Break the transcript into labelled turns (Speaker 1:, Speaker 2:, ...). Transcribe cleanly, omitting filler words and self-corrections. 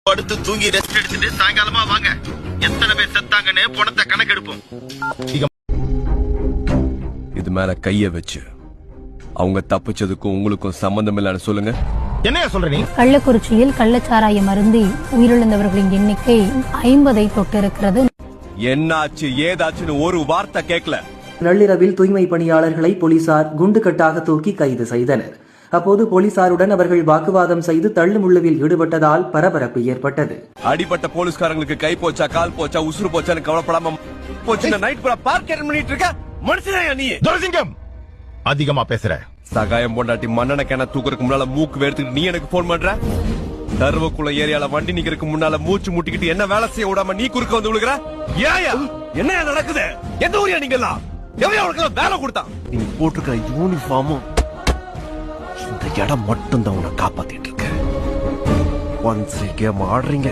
Speaker 1: படுத்து தூங்கி ரெஸ்ட் எடுத்துட்டு சாயங்காலமா வாங்க. எத்தனை பேர் செத்தாங்கன்னு பணத்தை கணக்கெடுப்போம்.
Speaker 2: இது மேல கைய வச்சு அவங்க தப்பிச்சதுக்கும் உங்களுக்கும் சம்பந்தம் இல்லன்னு சொல்லுங்க.
Speaker 1: என்ன சொல்ற நீ?
Speaker 3: கள்ளக்குறிச்சியில் கள்ளச்சாராயம் அருந்தி உயிரிழந்தவர்களின் எண்ணிக்கை 50ஐ தொட்டிருக்கிறது.
Speaker 2: என்னாச்சு ஏதாச்சுன்னு ஒரு வார்த்தை கேட்கல.
Speaker 4: நள்ளிரவில் தூய்மை பணியாளர்களை போலீசார் குண்டுகட்டாக தூக்கி கைது செய்தனர். அப்போது போலீசாருடன் அவர்கள் வாக்குவாதம் செய்து தள்ளுமுள்ளுவில் ஈடுபட்டதால் பரபரப்பு ஏற்பட்டது.
Speaker 2: அடிபட்ட போலீஸ்காரங்களுக்கு கை போச்சா கால் போச்சா உசுறு போச்சான்னு கவலைப்படாம போச்சு. நைட் பூரா பார்க் பண்ணிட்டு இருக்க மனுஷனா நீ? துரசிங்கம்
Speaker 1: அதிகமா பேசுற.
Speaker 2: சகாயம் பொண்டாட்டி மண்ணெண்ண கேன தூக்குறதுக்கு முன்னால மூக்கு வேர்த்துட்டு நீ எனக்கு போன் பண்ற? தருவக்குள்ள ஏரியால வண்டி நிக்கிறதுக்கு முன்னால மூச்சு முட்டிக்கிட்டு என்ன வேலை செய்ய விடாம நீ குறுக்க வந்து விழுகிற? ஏயா என்ன நடக்குது? எந்த ஊரியா நீங்கெல்லாம்? எவ்வளவு வேலை கொடுத்தா? நீ போட்டிருக்கிற யூனிஃபார்மும் இந்த இடம் மட்டும் தான் உன்னை காப்பாத்திட்டு இருக்கு. Once game ஆடுறீங்க.